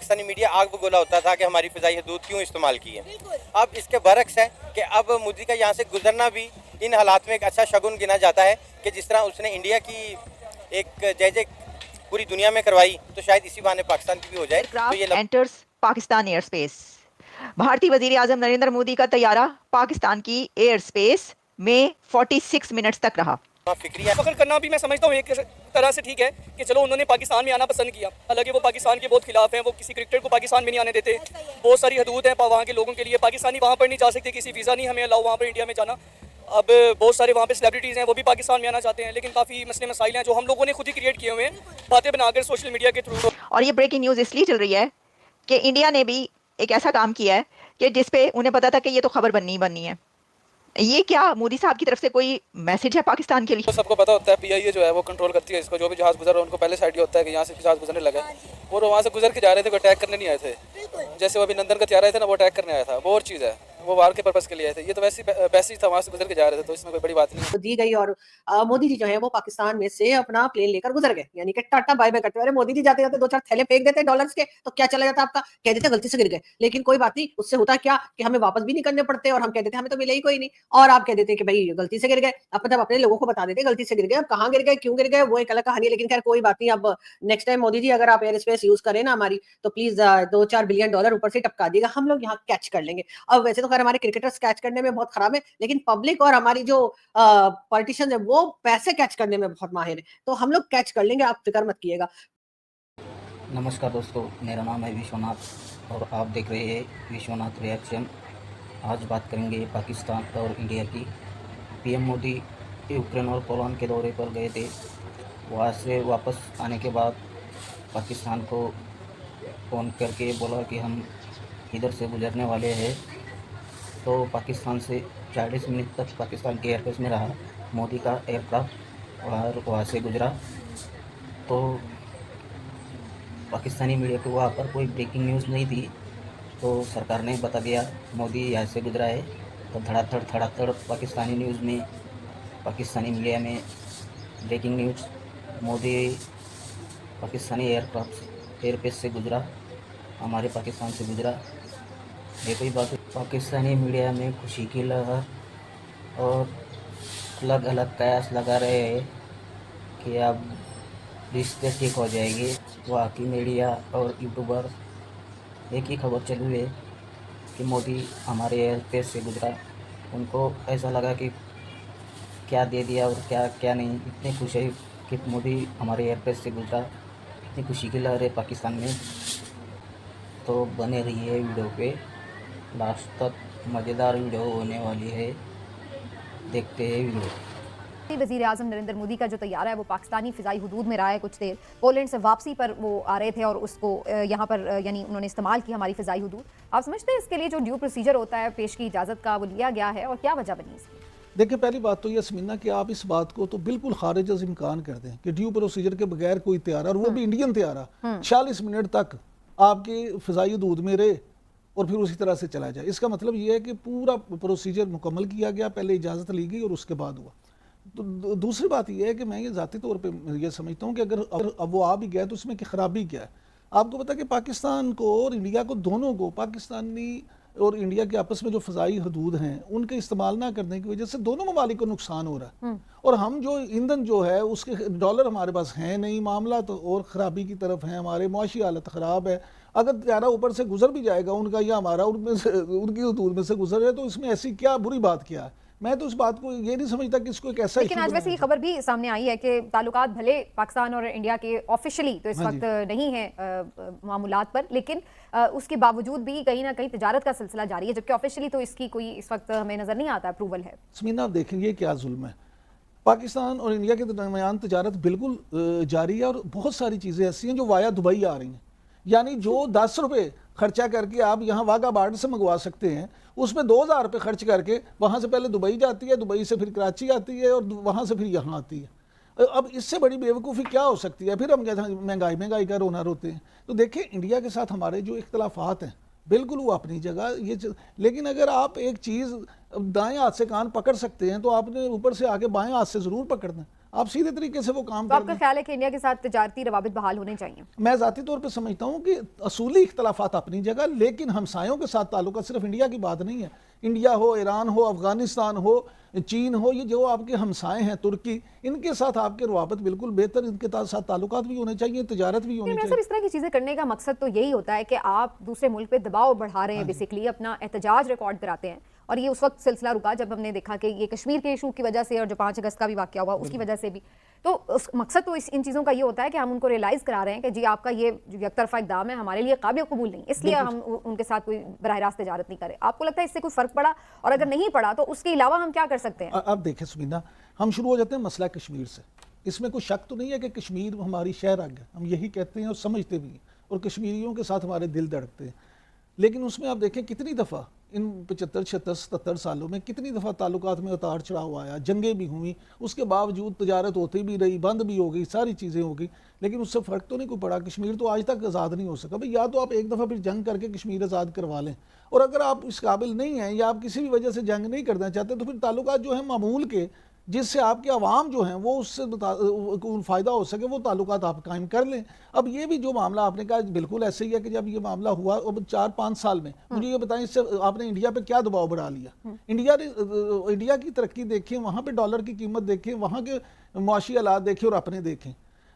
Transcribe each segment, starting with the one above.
Pakistani media आग बगोला होता था कि हमारी फ़िज़ाई हदूद क्यों इस्तेमाल की है। अब इसके बरक्स है कि अब मोदी का यहाँ से गुजरना भी इन हालात में एक अच्छा शगुन गिना जाता है कि जिस तरह उसने इंडिया की एक जय पूरी दुनिया में करवाई, तो शायद इसी बहाने पाकिस्तान की भी हो जाए। तो ये एंटर्स पाकिस्तान एयर स्पेस। भारतीय वजीर आजम नरेंद्र मोदी का तैयारा पाकिस्तान की एयर स्पेस में 46 मिनट्स तक रहा। फख्र करना भी मैं समझता हूँ एक तरह से ठीक है कि चलो उन्होंने पाकिस्तान में आना पसंद किया, हालांकि वो पाकिस्तान के बहुत खिलाफ हैं, वो किसी क्रिकेटर को पाकिस्तान में नहीं आने देते, बहुत सारी हदूद हैं वहाँ के लोगों के लिए, पाकिस्तानी वहाँ पर नहीं जा सकते, किसी वीज़ा नहीं हमें अलाउ वहाँ पर इंडिया में जाना। अब बहुत सारे वहाँ पे सेलिब्रिटीज़ हैं वो भी पाकिस्तान में आना चाहते हैं, लेकिन काफ़ी मसले मसाइल हैं जो हम लोगों ने खुद ही क्रिएट किए हुए हैं बातें बनाकर सोशल मीडिया के थ्रू। और ये ब्रेकिंग न्यूज़ इसलिए चल रही है कि इंडिया ने भी एक ऐसा काम किया है कि जिसपे उन्हें पता था कि ये तो खबर बननी है। ये क्या मोदी साहब की तरफ से कोई मैसेज है पाकिस्तान के लिए? तो सबको पता होता है पीआईए जो है वो कंट्रोल करती है इसको, जो भी जहाज गुजर रहा है उनको पहले से आइडिया होता है कि यहाँ से जहाज गुजरने लगा है, और वहाँ से गुजर के जा रहे थे, कोई अटैक करने नहीं आए थे। जैसे वो अभिनंदन का त्यार आए थे ना, वो अटैक करने आया था, वो और चीज़ है, वो वार के पर्पस के लिए आए थे, ये तो वैसे ही था, वहाँ से गुजर के जा रहे थे, तो इसमें कोई बड़ी बात नहीं है। दी गई और मोदी जी जो है वो पाकिस्तान में से अपना प्लेन लेकर गुजर गए, यानी कि टाटा बाय बाय करते हुए। अरे मोदी जी जाते जाते दो चार थैले फेंक देते डॉलर्स के तो क्या चला जाता आपका, कह देते गलती से गिर गए, लेकिन कोई बात नहीं, उससे होता क्या कि हमें वापस भी नहीं करने पड़ते, और हम कह देते हमें तो मिले ही कोई नहीं, और आप कह देते कि भाई गलती से गिर गए। अब मतलब अपने लोगों को बता देते गलती से गिर गए, अब कहाँ गिर गए क्यों गिर गए वो एक अलग कहानी है, लेकिन खैर कोई बात नहीं। अब नेक्स्ट टाइम मोदी जी अगर आप एयर स्पेस यूज करें ना हमारी, तो प्लीज $2-4 बिलियन ऊपर से टपका दिएगा, हम लोग यहाँ कैच कर लेंगे। अब वैसे तो खैर हमारे क्रिकेटर्स कैच करने में बहुत खराब है, लेकिन पब्लिक और हमारी जो पॉलिटिशियंस है वो पैसे कैच करने में बहुत माहिर है, तो हम लोग कैच कर लेंगे, आप फिक्र मत कीजिएगा। नमस्कार दोस्तों, मेरा नाम है विश्वनाथ और आप देख रहे हैं विश्वनाथ रिएक्शन। आज बात करेंगे पाकिस्तान और इंडिया की। पीएम मोदी यूक्रेन और पोलैंड के दौरे पर गए थे, वहाँ से वापस आने के बाद पाकिस्तान को फ़ोन करके बोला कि हम इधर से गुजरने वाले हैं, तो पाकिस्तान से 40 मिनट तक पाकिस्तान के एयरबेस में रहा मोदी का एयरक्राफ्ट, और वहाँ से गुजरा। तो पाकिस्तानी मीडिया को वहाँ पर कोई ब्रेकिंग न्यूज़ नहीं थी, तो सरकार ने बता दिया मोदी यहाँ से गुजरा है, तो धड़ाधड़ पाकिस्तानी न्यूज़ में, पाकिस्तानी मीडिया में breaking news, Modi Pakistani airbase से गुजरा, हमारे पाकिस्तान से गुजरा। ये कोई बात, पाकिस्तानी मीडिया में खुशी की लहर और अलग अलग कयास लगा रहे हैं कि अब रिश्ते ठीक हो जाएंगे। वहाँ की मीडिया और यूट्यूबर एक ही खबर चली है कि मोदी हमारे एयरबेस से गुजरा। उनको ऐसा लगा कि क्या दे दिया और क्या क्या नहीं, इतनी खुशी है कि मोदी हमारे एयरबेस से गुजरा, इतनी खुशी की लहर है पाकिस्तान में। तो बने रहिए वीडियो पे लास्ट तक, मज़ेदार वीडियो होने वाली है, देखते हैं वीडियो। वज़ीर आज़म नरेंद्र मोदी का जो तैयारा है वो पाकिस्तानी फ़िज़ाई हदूद में रहा है कुछ देर। पोलैंड से वापसी पर वो आ रहे थे और उसको यहाँ पर यानी उन्होंने इस्तेमाल की हमारी फ़िज़ाई हदूद। आप समझते हैं इसके लिए जो ड्यू प्रोसीजर होता है पेश की इजाज़त का, वो लिया गया है, और क्या वजह बनी इसकी? देखिए, पहली बात तो ये समीना कि आप इस बात को तो बिल्कुल खारिज अज़ इम्कान कर दें कि ड्यू प्रोसीजर के बगैर कोई तैयारा, और वो भी इंडियन तैयारा 46 मिनट तक आपकी फ़िज़ाई हदूद में रहे और फिर उसी तरह से चला जाए। इसका मतलब ये है कि पूरा प्रोसीजर मुकम्मल किया गया, पहले इजाज़त ली गई और उसके बाद हुआ। तो दूसरी बात यह है कि मैं ये ज़ाती तौर पे ये समझता हूँ कि अगर अब वो आ भी गया तो इसमें की ख़राबी क्या है। आपको पता है कि पाकिस्तान को और इंडिया को, दोनों को, पाकिस्तानी और इंडिया के आपस में जो फ़ज़ाई हदूद हैं उनके इस्तेमाल ना करने की वजह से दोनों ममालिक को नुकसान हो रहा है, और हम जो ईंधन जो है उसके डॉलर हमारे पास हैं नहीं, मामला तो और ख़राबी की तरफ है, हमारे मुआशी हालत ख़राब है। अगर त्यारा ऊपर से गुजर भी जाएगा उनका या हमारा, उनमें से उनकी हदूद में से गुजर है, तो इसमें ऐसी क्या बुरी बात क्या है? मैं तो इस बात को ये नहीं समझता कि इसको एक ऐसा, लेकिन आज वैसे ये खबर भी सामने आई है कि ताल्लुकात भले पाकिस्तान और इंडिया के ऑफिशियली तो इस वक्त नहीं है मामूलात पर, लेकिन उसके बावजूद भी कहीं ना कहीं तिजारत का सिलसिला जारी है, जबकि ऑफिशियली तो इसकी कोई इस वक्त हमें नजर नहीं आता अप्रूवल है। समीना, आप देखेंगे क्या जुल्म है। पाकिस्तान और इंडिया के दरमियान तिजारत बिल्कुल जारी है, और बहुत सारी चीज़ें ऐसी हैं जो वाया दुबई आ रही हैं, यानी जो 10 रुपये खर्चा करके आप यहाँ वाघा बॉर्डर से मंगवा सकते हैं, उसमें 2000 रुपये खर्च करके वहाँ से पहले दुबई जाती है, दुबई से फिर कराची आती है, और वहाँ से फिर यहाँ आती है। अब इससे बड़ी बेवकूफ़ी क्या हो सकती है? फिर हम कहते हैं महंगाई का रोना रोते हैं। तो देखिए, इंडिया के साथ हमारे जो इख्तलाफात हैं बिल्कुल वो अपनी जगह, लेकिन अगर आप एक चीज़ दाएं हाथ से कान पकड़ सकते हैं तो आपने ऊपर से आके बाएं हाथ से ज़रूर पकड़ना है। आप सीधे तरीके से वो काम तो कर आपका दें। ख्याल है कि इंडिया के साथ तजारती रवाबित बहाल होने चाहिए? मैं ज़ाती तौर पे समझता हूँ कि असूली इख्तलाफात अपनी जगह, लेकिन हमसायों के साथ ताल्लुक सिर्फ इंडिया की बात नहीं है। इंडिया हो, ईरान हो, अफगानिस्तान हो, चीन हो, ये जो आपके हमसाए हैं, तुर्की, इनके साथ आपके रवाबत बिल्कुल बेहतर, इनके साथ ताल्लुकात भी होने चाहिए, तजारत भी होनी लेकिन चाहिए। सर इस तरह की चीज़ें करने का मकसद तो यही होता है कि आप दूसरे मुल्क पे दबाव बढ़ा रहे हैं, बेसिकली अपना एहतजाज रिकॉर्ड कराते हैं। और ये उस वक्त सिलसिला रुका जब हमने देखा कि ये कश्मीर के इशू की वजह से और जो 5 अगस्त का भी वाकया हुआ उसकी वजह से भी, तो उस मकसद तो इन चीज़ों का ये होता है कि हम उनको रियलाइज़ करा रहे हैं कि जी आपका ये जो एकतरफा इकदाम है हमारे लिए काबिल कबूल नहीं, इसलिए हम उनके साथ कोई बराह रास्त तजारत नहीं करें। आपको लगता है इससे कोई फ़र्क पड़ा? और अगर नहीं पड़ा तो उसके अलावा हम क्या कर सकते हैं? अब देखें सुमीना, हम शुरू हो जाते हैं मसला कश्मीर से। इसमें कोई शक तो नहीं है कि कश्मीर हमारी शहरग है, हम यही कहते हैं और समझते भी हैं, और कश्मीरियों के साथ हमारे दिल धड़कते हैं। लेकिन उसमें आप देखें कितनी दफ़ा इन 75, 76, 77 सालों में कितनी दफ़ा ताल्लुकात में उतार चढ़ाव आया, जंगें भी हुई, उसके बावजूद तजारत होती भी रही, बंद भी हो गई, सारी चीज़ें हो गई, लेकिन उससे फ़र्क तो नहीं कोई पड़ा। कश्मीर तो आज तक आज़ाद नहीं हो सका। भाई या तो आप एक दफ़ा फिर जंग करके कश्मीर आज़ाद करवा लें, और अगर आप इस काबिल नहीं हैं या आप किसी भी वजह से जंग नहीं करना चाहते, तो फिर ताल्लुकात जो है मामूल के, जिससे आपके अवाम जो हैं वो उससे फ़ायदा हो सके, वो ताल्लुकात आप कायम कर लें। अब ये भी जो मामला आपने कहा बिल्कुल ऐसे ही है कि जब ये मामला हुआ अब 4-5 साल में, मुझे ये बताएं इससे आपने इंडिया पे क्या दबाव बढ़ा लिया? इंडिया की तरक्की देखें, वहाँ पे डॉलर की कीमत देखें, वहाँ के मुआशी हालात देखें और अपने देखें।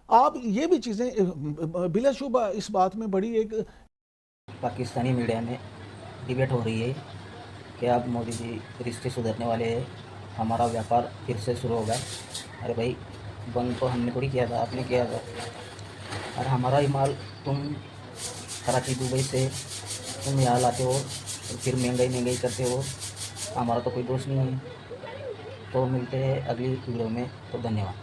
आप ये भी चीज़ें बिलाशुबा इस बात में बड़ी एक पाकिस्तानी मीडिया में डिबेट हो रही है कि अब मोदी जी रिश्ते सुधरने वाले हैं, हमारा व्यापार फिर से शुरू होगा। अरे भाई, बंद तो हमने थोड़ी किया था, आपने किया था। और हमारा ही माल तुम कराची दुबई से तुम यहाँ लाते हो और फिर महंगाई करते हो, हमारा तो कोई दोष नहीं है। तो मिलते हैं अगली वीडियो में, तो धन्यवाद।